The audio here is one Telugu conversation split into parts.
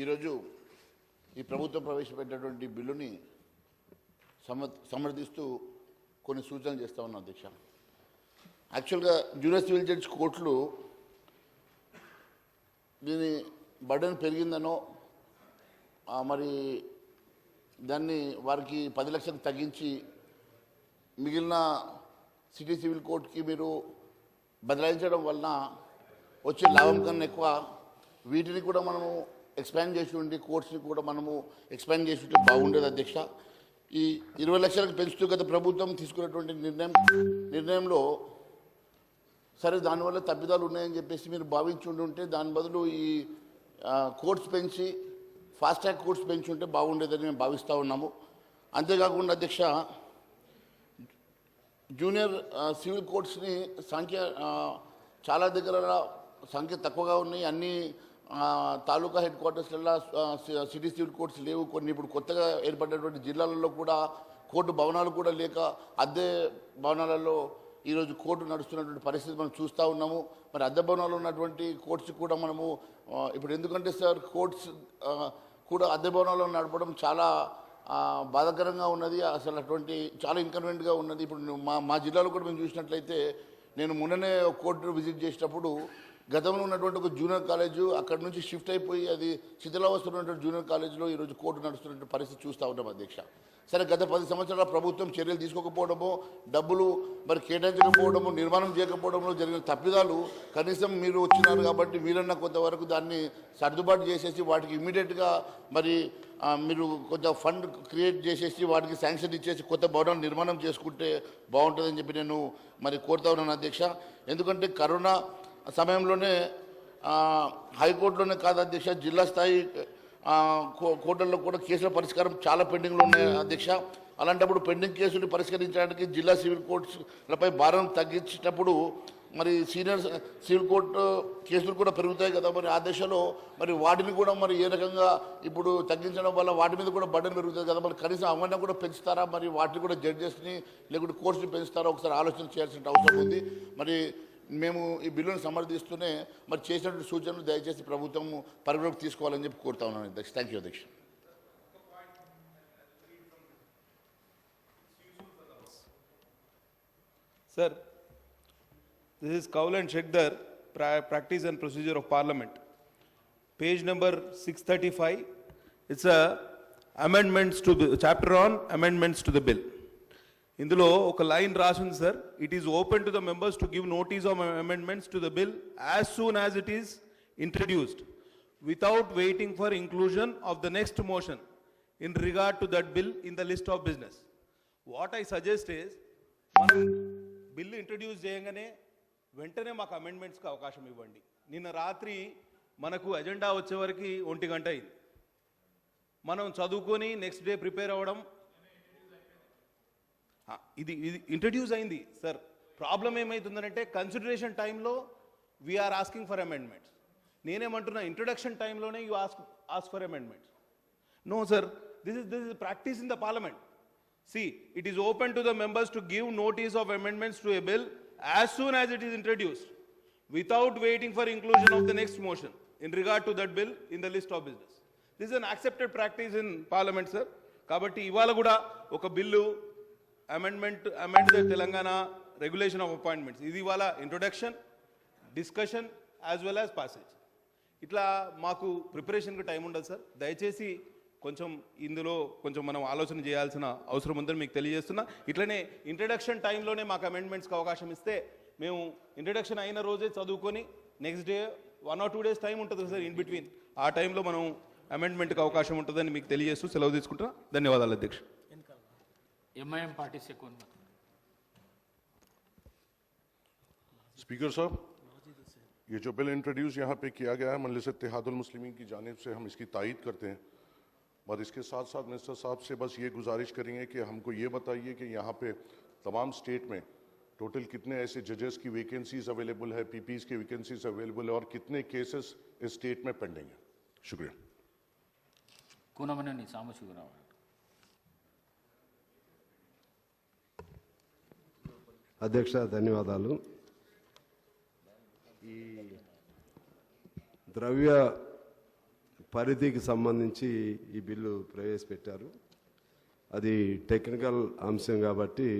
ఈరోజు ఈ ప్రభుత్వం ప్రవేశపెట్టినటువంటి బిల్లుని సమర్థిస్తూ కొన్ని సూచనలు చేస్తా ఉన్నాం అధ్యక్ష. యాక్చువల్గా జూనియర్ సివిల్ జడ్జి కోర్టులు దీని బర్డెన్ పెరిగిందనో మరి దాన్ని వారికి 10 లక్షలకు తగ్గించి మిగిలిన సిటీ సివిల్ కోర్టుకి మీరు బదలాయించడం వలన వచ్చే లాభం కన్నా ఎక్కువ వీటిని కూడా మనము ఎక్స్పాండ్ చేసి ఉండి కోర్ట్స్ని కూడా మనము ఎక్స్పాండ్ చేసి ఉంటే బాగుండేది అధ్యక్ష. ఈ 20 లక్షలకు పెంచుతూ గత ప్రభుత్వం తీసుకున్నటువంటి నిర్ణయంలో సరే దానివల్ల తప్పిదాలు ఉన్నాయని చెప్పేసి మీరు భావించి ఉంటే దాని బదులు ఈ కోర్ట్స్ పెంచి ఫాస్ట్ ట్రాక్ కోర్ట్స్ పెంచి ఉంటే బాగుండేదని మేము భావిస్తూ ఉన్నాము. అంతేకాకుండా అధ్యక్ష, జూనియర్ సివిల్ కోర్ట్స్ని సంఖ్య చాలా దగ్గర సంఖ్య తక్కువగా ఉన్నాయి. అన్ని తాలూకా హెడ్ క్వార్టర్స్లలో సిటీ సివిల్ కోర్ట్స్ లేవు. కొన్ని ఇప్పుడు కొత్తగా ఏర్పడినటువంటి జిల్లాలలో కూడా కోర్టు భవనాలు కూడా లేక అద్దె భవనాలలో ఈరోజు కోర్టు నడుస్తున్నటువంటి పరిస్థితి మనం చూస్తూ ఉన్నాము. మరి అద్దె భవనాలు ఉన్నటువంటి కోర్ట్స్ కూడా మనము ఇప్పుడు ఎందుకంటే సార్ కోర్ట్స్ కూడా అద్దె భవనాల్లో నడపడం చాలా బాధాకరంగా ఉన్నది. అసలు అటువంటి చాలా ఇన్కన్వీనియంట్గా ఉన్నది. ఇప్పుడు మా జిల్లాలో కూడా మేము చూసినట్లయితే నేను మొన్ననే కోర్టు విజిట్ చేసినప్పుడు గతంలో ఉన్నటువంటి ఒక జూనియర్ కాలేజు అక్కడి నుంచి షిఫ్ట్ అయిపోయి అది శిథిలావస్థలో ఉన్నటువంటి జూనియర్ కాలేజీలో ఈరోజు కోర్టు నడుస్తున్నటువంటి పరిస్థితి చూస్తూ ఉన్నాం అధ్యక్ష. సరే, గత 10 సంవత్సరాల ప్రభుత్వం చర్యలు తీసుకోకపోవడము, డబ్బులు మరి కేటాయించకపోవడము, నిర్మాణం చేయకపోవడంలో జరిగిన తప్పిదాలు కనీసం మీరు వచ్చినారు కాబట్టి మీరన్నా కొంతవరకు దాన్ని సర్దుబాటు చేసేసి వాటికి ఇమ్మీడియట్గా మరి మీరు కొంచెం ఫండ్ క్రియేట్ చేసేసి వాటికి శాంక్షన్ ఇచ్చేసి కొత్త భవనాలు నిర్మాణం చేసుకుంటే బాగుంటుందని చెప్పి నేను మరి కోరుతా ఉన్నాను అధ్యక్ష. ఎందుకంటే కరోనా సమయంలోనే హైకోర్టులోనే కాదు అధ్యక్ష, జిల్లా స్థాయి కోర్టుల్లో కూడా కేసుల పరిష్కారం చాలా పెండింగ్లో ఉన్నాయి అధ్యక్ష. అలాంటప్పుడు పెండింగ్ కేసులు పరిష్కరించడానికి జిల్లా సివిల్ కోర్టులపై భారం తగ్గించేటప్పుడు మరి సీనియర్ సివిల్ కోర్టు కేసులు కూడా పెరుగుతాయి కదా. మరి ఆ దశలో మరి వాటిని కూడా మరి ఏ రకంగా ఇప్పుడు తగ్గించడం వల్ల వాటి మీద కూడా బర్డెన్ పెరుగుతుంది కదా. మరి కనీసం అవన్నీ కూడా పెంచుతారా, మరి వాటిని కూడా జడ్జెస్ని లేకుంటే కోర్ట్స్ని పెంచుతారా, ఒకసారి ఆలోచన చేయాల్సిన అవసరం ఉంది. మరి మేము ఈ బిల్లును సమర్థిస్తూనే మరి చేసినటువంటి సూచనలు దయచేసి ప్రభుత్వం పరిగణలోకి తీసుకోవాలని చెప్పి కోరుతా ఉన్నాను అధ్యక్ష. థ్యాంక్ యూ అధ్యక్ష. Sir, this is Kaul and Shekdar, Practice and Procedure of Parliament. Page number 635. It's a amendments to the chapter on amendments to the bill. ఇందులో ఒక లైన్ రాసింది sir, it is open to the members to give notice of amendments to the bill as soon as it is introduced without waiting for inclusion of the next motion in regard to that bill in the list of business. What I suggest is, మనం బిల్లు ఇంట్రడ్యూస్ చేయగానే వెంటనే మాకు అమెండ్మెంట్స్కి అవకాశం ఇవ్వండి. నిన్న రాత్రి మనకు ఎజెండా వచ్చే వరకు 1 గంట అయింది. మనం చదువుకొని నెక్స్ట్ డే ప్రిపేర్ అవ్వడం, ఇది ఇంట్రడ్యూస్ అయింది సార్. ప్రాబ్లం ఏమవుతుందంటే కన్సిడరేషన్ టైంలో వీఆర్ ఆస్కింగ్ ఫర్ అమెండ్మెంట్స్. నేనేమంటున్నా, ఇంట్రొడక్షన్ టైంలోనే you ask for amendments. No sir, this is practice in the parliament. See, it is open to the members to give notice of amendments to a bill as soon as it is introduced without waiting for inclusion of the next motion in regard to that bill in the list of business. This is an accepted practice in parliament, sir. Kabatti ivala kuda oka billu amend the Telangana regulation of appointments. Idi ivala introduction, discussion as well as passage. Itla maaku preparation ku time undadu sir. దయచేసి కొంచెం ఇందులో కొంచెం మనం ఆలోచన చేయాల్సిన అవసరం ఉందని మీకు తెలియజేస్తున్నా. ఇట్లనే ఇంట్రడక్షన్ టైంలోనే మాకు అమెండ్మెంట్స్కి అవకాశం ఇస్తే మేము ఇంట్రడక్షన్ అయిన రోజే చదువుకొని next day 1 or 2 days time ఉంటుంది సార్ ఇన్ బిట్వీన్. ఆ టైంలో మనం అమెండ్మెంట్కి అవకాశం ఉంటుందని మీకు తెలియజేస్తూ సెలవు తీసుకుంటున్నా. ధన్యవాదాలు అధ్యక్ష. ఎంఐఎం పార్టీ से कौन? स्पीकर साहब, ये जो बिल इंट्रोड्यूस यहाँ पे किया गया है मजलिस इत्तेहादुल मुस्लिमीन की जानिब से हम इसकी तायीद करते हैं. और इसके साथ साथ मिनिस्टर साहब से बस ये गुजारिश करेंगे कि हमको ये बताइए कि यहाँ पे तमाम स्टेट में टोटल कितने ऐसे जजेस की वैकेंसीज अवेलेबल है, पीपीज की वैकेंसीज अवेलेबल है और कितने केसेस इस स्टेट में पेंडिंग है. शुक्रिया. కూనమనేని సాంబశివరావు. అధ్యక్ష, ధన్యవాదాలు. ఈ ద్రవ్య పరిధికి సంబంధించి ఈ బిల్లు ప్రవేశపెట్టారు. అది టెక్నికల్ అంశం కాబట్టి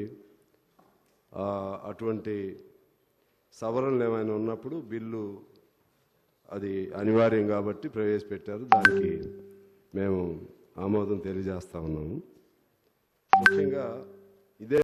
అటువంటి సవరణలు ఏమైనా ఉన్నప్పుడు బిల్లు అది అనివార్యం కాబట్టి ప్రవేశపెట్టారు. దానికి మేము ఆమోదం తెలియజేస్తా ఉన్నాము. ముఖ్యంగా